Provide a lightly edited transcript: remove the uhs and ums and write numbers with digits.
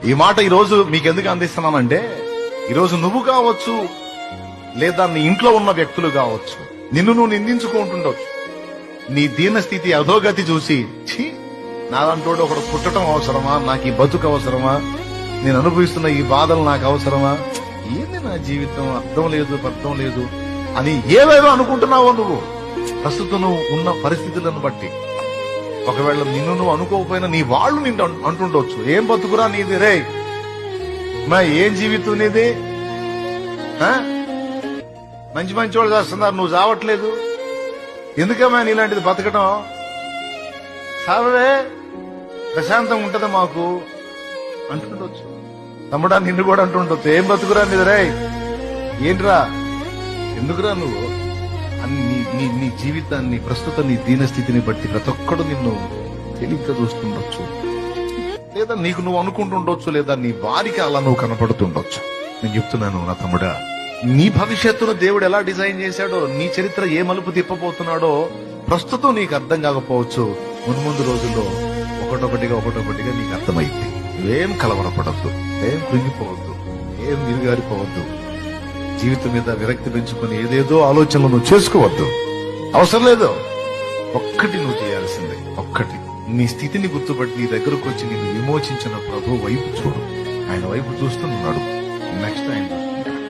ఈ మాట ఈరోజు మీకు ఎందుకు అందిస్తున్నానంటే, ఈరోజు నువ్వు కావచ్చు, లేదా నీ ఇంట్లో ఉన్న వ్యక్తులు కావచ్చు, నిన్ను నువ్వు నిందించుకుంటుండొచ్చు. నీ దీన స్థితి అధోగతి చూసి, ఛీ, నాదంటోడు ఒకడు పుట్టడం అవసరమా, నాకు ఈ బతుకు అవసరమా, నేను అనుభవిస్తున్న ఈ బాధలు నాకు అవసరమా, ఏంది నా జీవితం, అర్థం లేదు అర్థం లేదు అని ఏవేదో అనుకుంటున్నావో నువ్వు ప్రస్తుతం నువ్వు ఉన్న పరిస్థితులను బట్టి. ఒకవేళ నిన్ను నువ్వు అనుకోకపోయినా నీ వాళ్ళు నిన్ను అంటుండొచ్చు, ఏం బతుకురా నీది రే, మా ఏం జీవితం నీది, మంచి మంచి వాళ్ళు చేస్తున్నారు, నువ్వు చావట్లేదు, ఎందుకమ్మా నీలాంటిది బతకడం, సావే ప్రశాంతంగా ఉంటది మాకు అంటుండొచ్చు. తమ్ముడా నిన్ను కూడా అంటుండొచ్చు, ఏం బతుకురా నీది రే, ఏంట్రా, ఎందుకురా నువ్వు అని నీ జీవితాన్ని ప్రస్తుతం నీ దీనస్థితిని బట్టి ప్రతి ఒక్కడు నిన్ను తేలిగ్గా చూస్తుండొచ్చు, లేదా నీకు నువ్వు అనుకుంటుండొచ్చు, లేదా నీ భార్యకి అలా నువ్వు కనపడుతుండొచ్చు. నేను చెప్తున్నాను నా తమ్ముడా, నీ భవిష్యత్తును దేవుడు ఎలా డిజైన్ చేశాడో, నీ చరిత్ర ఏ మలుపు తిప్పబోతున్నాడో ప్రస్తుతం నీకు అర్థం కాకపోవచ్చు. మున్ముందు రోజుల్లో ఒకటొకటిగా నీకు అర్థమైంది. నువ్వేం కలవరపడద్దు, ఏం కృంగిపోవద్దు, ఏం నిరుగారిపోవద్దు, జీవితం మీద విరక్తి పెంచుకుని ఏదేదో ఆలోచనలు నువ్వు చేసుకోవద్దు, అవసరం లేదు. ఒక్కటి నువ్వు చేయాల్సిందే, ఒక్కటి, నీ స్థితిని గుర్తుపట్టి నీ దగ్గరకు వచ్చి నిన్ను విమోచించిన ప్రభు వైపు చూడు. ఆయన వైపు చూస్తున్నాడు, నెక్స్ట్ ఆయన